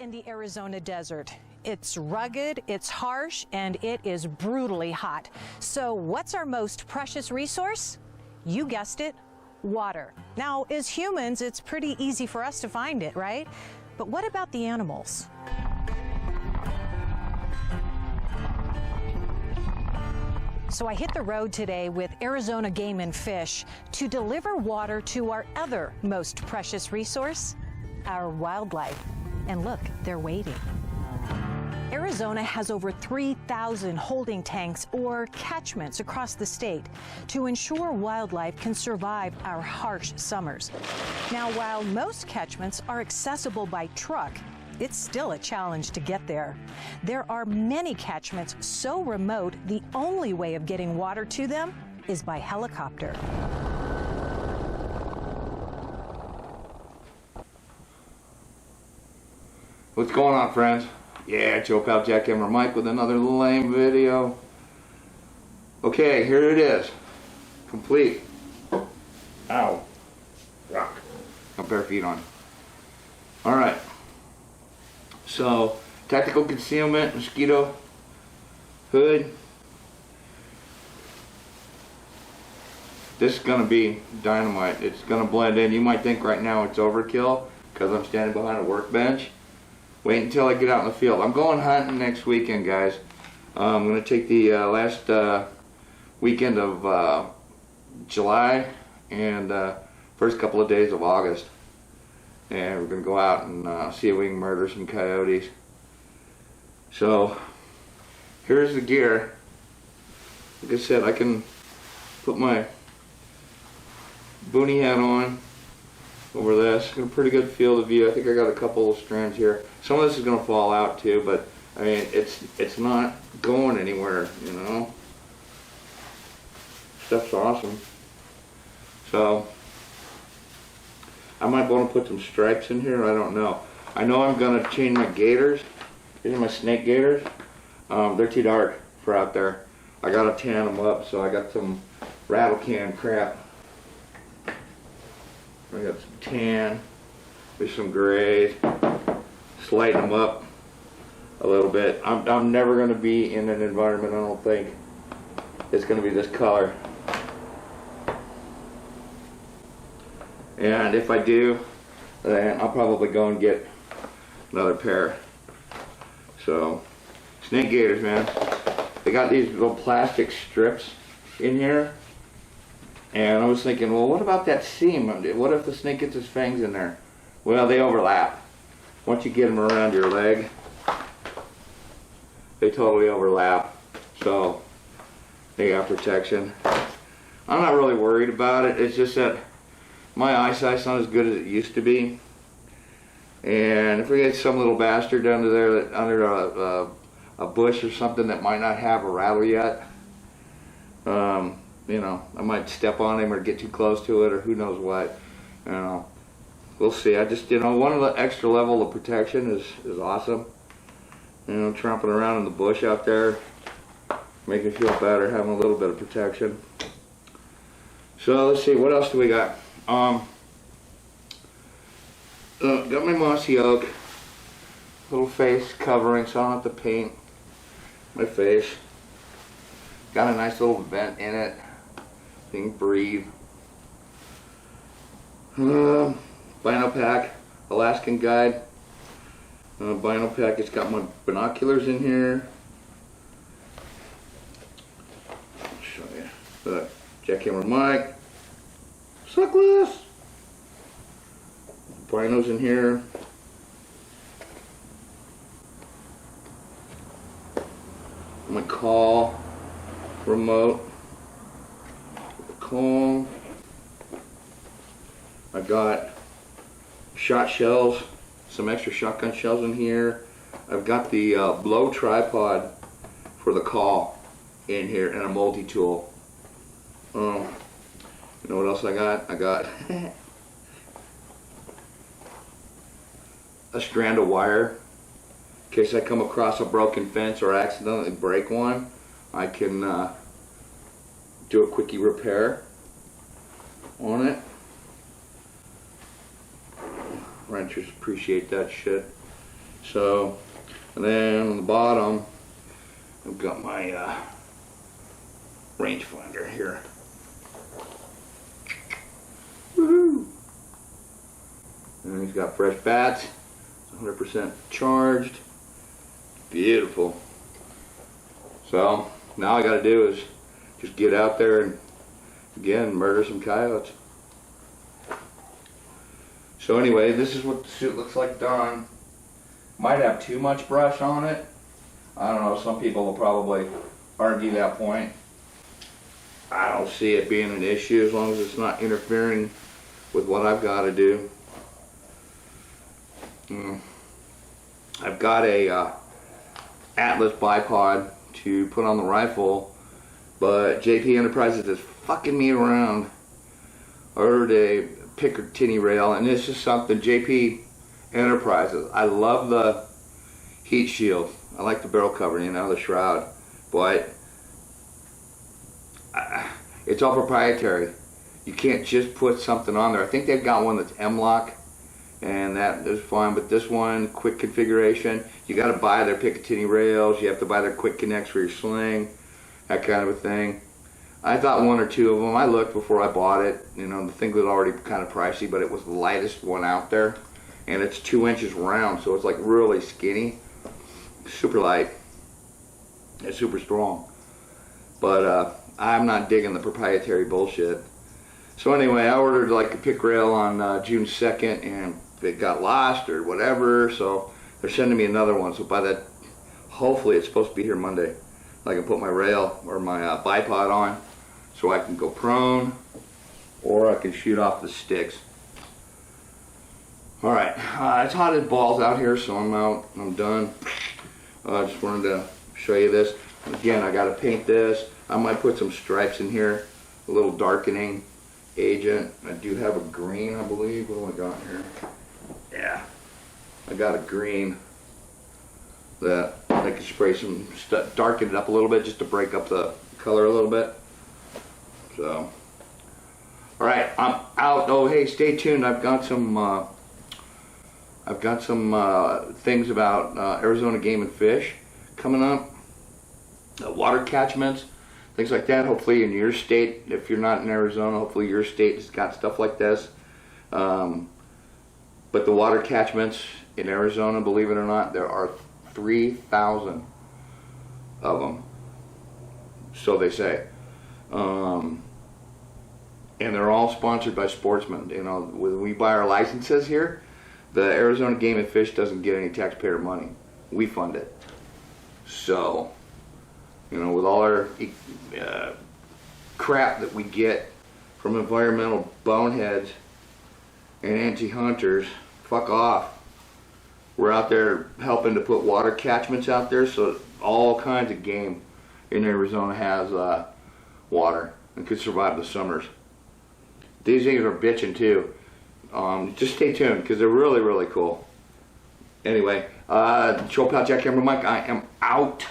in the Arizona desert. It's rugged, it's harsh, and it is brutally hot. So what's our most precious resource? You guessed it, water. Now, as humans, it's pretty easy for us to find it, right? But what about the animals? So I hit the road today with Arizona Game and Fish to deliver water to our other most precious resource, our wildlife. And look, they're waiting. Arizona has over 3,000 holding tanks or catchments across the state to ensure wildlife can survive our harsh summers. Now, while most catchments are accessible by truck, it's still a challenge to get there. There are many catchments so remote, the only way of getting water to them is by helicopter. What's going on, friends? Yeah, it's your pal Jackhammer Mike with another lame video. Okay, here it is. Complete. Ow. Rock. Got bare feet on. Alright. So, tactical concealment, mosquito hood. This is going to be dynamite. It's going to blend in. You might think right now it's overkill because I'm standing behind a workbench. Wait until I get out in the field. I'm going hunting next weekend, guys. I'm going to take the last weekend of July and first couple of days of August. And we're going to go out and see if we can murder some coyotes. So, here's the gear. Like I said, I can put my boonie hat on over this. Got a pretty good field of view. I think I got a couple of strands here. Some of this is going to fall out too, but I mean, it's not going anywhere, you know. Stuff's awesome. So, I might want to put some stripes in here, I don't know. I know I'm going to change my gaiters. These are my snake gaiters. They're too dark for out there. I got to tan them up, so I got some rattle can crap. I got some tan, with some grays. Just lighten them up a little bit. I'm never going to be in an environment, I don't think, it's going to be this color. And if I do, then I'll probably go and get another pair. So, snake gaiters, man. They got these little plastic strips in here. And I was thinking, well, what about that seam? What if the snake gets his fangs in there? Well, they overlap. Once you get them around your leg, they totally overlap. So, they got protection. I'm not really worried about it. It's just that my eyesight's not as good as it used to be, and if we get some little bastard under there, that under a bush or something that might not have a rattle yet, you know, I might step on him or get too close to it, or who knows what. You know, we'll see. I just, you know, one of the extra level of protection is awesome. You know, tromping around in the bush out there, make you feel better having a little bit of protection. So let's see, what else do we got? Got my mossy oak, little face covering, so I don't have to paint my face. Got a nice little vent in it, so you can breathe. Bino pack, Alaskan guide. Bino pack, it's got my binoculars in here. I'll show you. Jackhammer Mike. Suckless. Binos in here. My call remote. The call. I got shot shells, some extra shotgun shells in here. I've got the blow tripod for the call in here and a multi-tool. You know what else I got? I got a strand of wire in case I come across a broken fence or accidentally break one. I can do a quickie repair on it. Ranchers appreciate that shit. So, and then on the bottom, I've got my rangefinder here. Woohoo! And he's got fresh bats, 100% charged. Beautiful. So now all I gotta do is just get out there and again murder some coyotes. So anyway, this is what the suit looks like done. Might have too much brush on it. I don't know, some people will probably argue that point. I don't see it being an issue as long as it's not interfering with what I've got to do. I've got a Atlas bipod to put on the rifle, but JP Enterprises is fucking me around. I ordered a Picatinny rail, and this is something JP Enterprises. I love the heat shield. I like the barrel cover, you know, the shroud, but it's all proprietary. You can't just put something on there. I think they've got one that's M-lock, and that is fine, but this one, quick configuration, you got to buy their Picatinny rails, you have to buy their quick connects for your sling, that kind of a thing. I thought one or two of them. I looked before I bought it. You know, the thing was already kind of pricey, but it was the lightest one out there, and it's 2 inches round, so it's like really skinny, super light, it's super strong. But I'm not digging the proprietary bullshit. So anyway, I ordered like a pick rail on June 2nd, and it got lost or whatever, so they're sending me another one. So by that, hopefully it's supposed to be here Monday. I can put my rail or my bipod on, so I can go prone, or I can shoot off the sticks. All right, it's hot as balls out here, so I'm out. I'm done. I just wanted to show you this. Again, I got to paint this. I might put some stripes in here, a little darkening agent. I do have a green, I believe. What do I got here? Yeah, I got a green that I can spray some stuff, darken it up a little bit just to break up the color a little bit. So, all right, I'm out. Oh, hey, stay tuned. I've got some things about Arizona Game and Fish coming up. Water catchments, things like that. Hopefully in your state, if you're not in Arizona, hopefully your state has got stuff like this. But the water catchments in Arizona, believe it or not, there are 3,000 of them. So they say. And they're all sponsored by sportsmen. You know, when we buy our licenses here, the Arizona Game and Fish doesn't get any taxpayer money. We fund it. So, you know, with all our crap that we get from environmental boneheads and anti-hunters, fuck off. We're out there helping to put water catchments out there so all kinds of game in Arizona has water and could survive the summers. These things are bitching too. Just stay tuned because they're really, really cool. Anyway, Show Pal Jackhammer Mike, I am out.